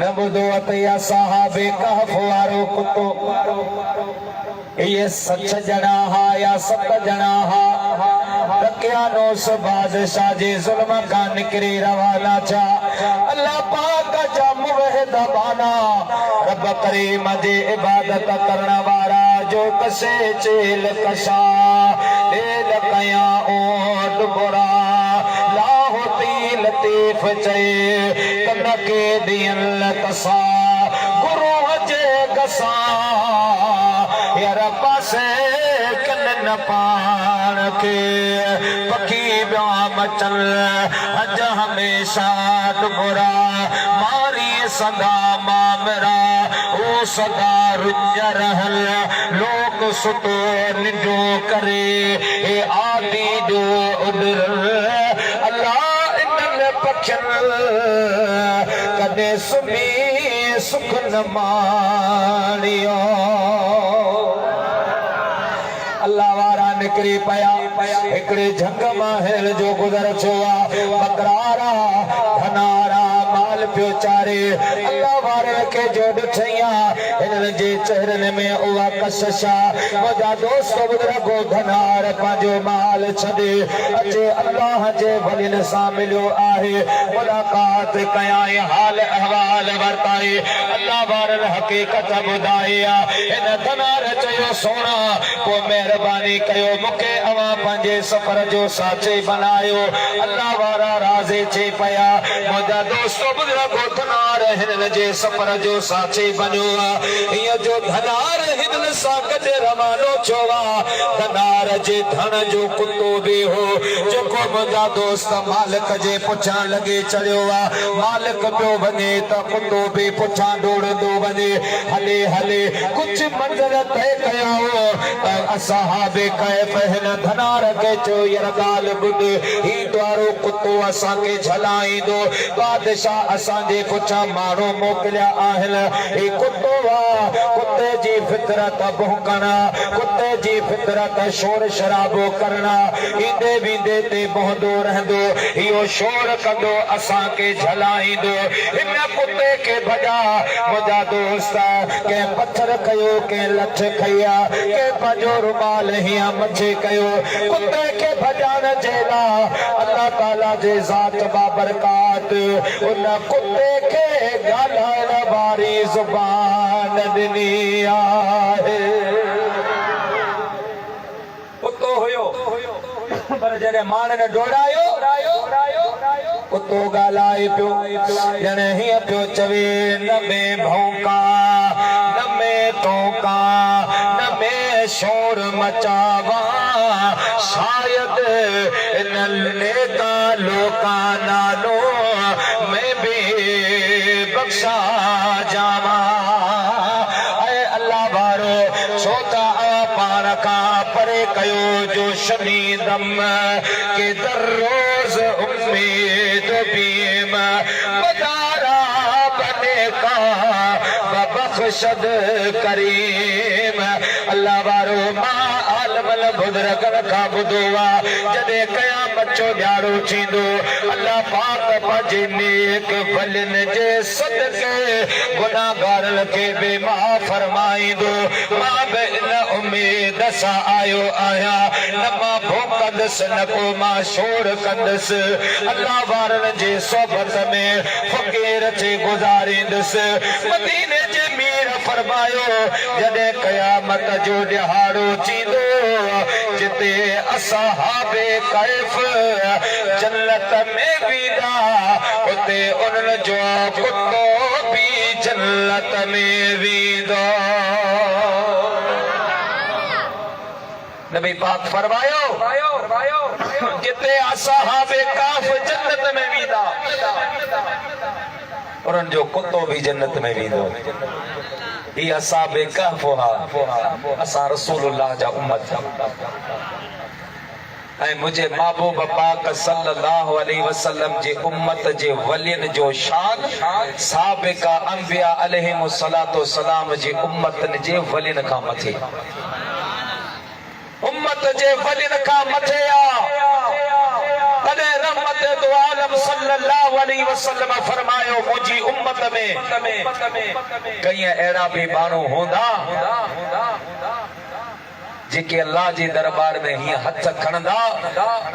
नबुदुअत या साहबे कहफ वारो कुतो ये 6 ॼणा हा या 7 ॼणा हा तकियानोस बादशाह जे ज़ुल्म का निकरी रवाना छा अल्लाह पाक जा मुवहिद बाना रब करीम जे इबादत करण वारा जो कसे चेल कशा दिल कया ओट बुरा लाहोती लतीफ चए तनके दियन लतसा गुरु जे गसा यार पासे कन न पाण के पखी ब्या मचल अज हमेशा बुरा मारी सदा मामरा ओ सदा रुज रहल लोक सुतो निडो करे ए आदि जो उडर अल्लाह इनन पखन कदे सुमी सुख न माणियो अल्लाह वारा निकरी पया हिकड़े झंग महल जो गुजर छुआ बकरारा धनारा माल पियो चारे अल्लाह वारे के जो ॾिठैया हिननि जे चेहरनि में उहा कशिशा मुंहिंजा दोस्त बुज़ुर्गो धनार पंहिंजो माल छॾे अचे अल्लाह जे वलियुनि सां मिलियो आहे मुलाक़ात कयाई हाल अहवाल वरताई अल्लाह वारनि हक़ीक़त ॿुधाई हिन धनार चयो सोना पोइ महिरबानी कयो मूंखे अवां पंहिंजे सफ़र जो साथी बनायो अल्लाह वारा राज़ी थी पिया मुंहिंजा दोस्त बुज़ुर्गो धनार हिननि जे सफ़र जो साथी बनियो हीअ जो धनार हिननि सां गॾु रवानो थियो धनार जे धन जो कुतो बि हो जेको मुंहिंजा दोस्त मालिक जे पुठियां लॻे चढ़ियो मालिक पियो वञे त कुतो बि पुठियां दौड़ंदो वञे हले हले कुझु मंज़िल तय कया हो त असहाबे कैफ़ हिन धनार खे चयो यार ॻाल्हि ॿुध ही द्वारो कुतो असांखे झलाईंदो बादशाह असांजे पुठियां माण्हू मोकिलिया आहिनि ही कुतो कुत्ते जी फितरत भौंकणा कुत्ते जी फितरत शोर शराबो करणा ईंदे वेंदे ते बहंदो रहंदो इहो शोर कंदो असांखे झलाईंदो हिन कुत्ते खे भॼा मुंहिंजा दोस्त कंहिं पथर कयो कंहिं लठ खई कंहिं पंहिंजो रुमाल हीअं मथे कयो कुत्ते खे भॼाइण जे लाइ अल्लाह ताला जे ज़ात बाबरकात उन कुत्ते खे ॻाल्हाइण वारी ज़ुबान ॾिनी आहे कुतो हुयो पर जॾहिं माण्हुनि डोड़ायो कुतो ॻाल्हाए पियो ॼण हीअं पियो चवे न में भौंका न में तोका न में शोर मचावा शायद इन नेता लोका नालो मैं भी बख्शा जावा अल्लाह वारो छोता पाण खां परे कयो जो शनीदम के दररोज उम्मीद बीम बदारा बने का बख्शद करीम अल्लाह वारो मां आलमल बुज़ुर्गनि खां ॿुधो जॾहिं क़यामत जो ॾियारो थींदो अल्लाह पाक पंहिंजे नेक भलियुनि जे सदके गुनाहगारनि खे बि माफ़ फरमाईंदो मां बि इन उम्मीद सां आयो आहियां न मां भौंकंदुसि न को मां शोर कंदुसि अल्लाह वारनि जे सोबत में फ़क़ीर थे गुज़ारींदुसि मदीने जे मीर फरमायो जॾहिं क़यामत जो ॾिहाड़ो थींदो जिते असहाबे कैफ़ जन्नत में वेंदा उते उन्हनि जो कुतो बि जन्नत में वेंदो नबी पाक फरमायो जिते असहाबे कैफ़ जन्नत में वेंदा उन्हनि जो कुतो बि जन्नत में वेंदो ही असहाबे कहफ असां रसूलुल्लाह जा उम्मत ऐं मुझे महबूब पाक सल्लल्लाहु अलैहि वसल्लम जे उम्मत जे वलियन जो शान साबिका अंबिया अलैहिमुस्सलातु वस्सलाम जे उम्मतन जे वलियन खां मथे उम्मत जे वलियन खां मथे तॾहिं रहमत दो आलम सल्लल्लाहु अलैहि वसल्लम फरमायो मुंहिंजी उम्मत में कई अहिड़ा भी माण्हू हूंदा जेके अल्लाह जे दरबार में हीअं हथ खणंदा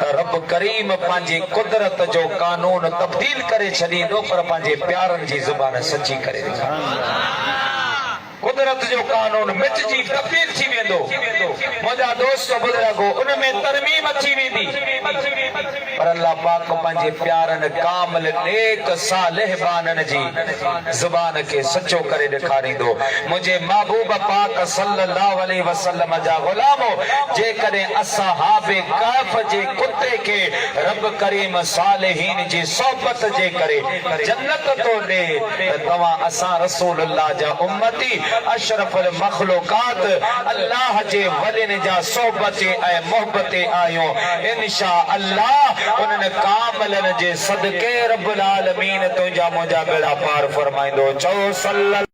त रब करीम पंहिंजी कुदरत जो कानून तब्दील करे छॾींदो पर पंहिंजे प्यारनि जी ज़ुबान सची करे कुदरत जो कानून मिटजी तब्दील थी वेंदो मुंहिंजा दोस्त बुजुर्गो उनमें तरमीम अची वेंदी पर अल्लाह पाक पंहिंजे प्यारनि कामिल नेक सालिह बाननि जी ज़ुबान खे सचो करे ॾेखारींदो मुंहिंजे महबूब पाक सल्लल्लाहु अलैहि वसल्लम जा ग़ुलामो जेकॾहिं असहाबे कहफ जे कुते खे रब करीम सालिहीन जी सोबत जे करे जन्नत तो ॾे त तव्हां असां रसूलुल्लाह जा उम्मती अशरफुल मखलूकात अल्लाह जे वलिन जा सोबत ऐं मोहब्बत आहियो इंशा अल्लाह उन्हनि कामिलन जे सदके रब्बुल आलमीन तुंहिंजा मुंहिंजा बेड़ा पार फरमाईंदो चओ सल्लल्लाहु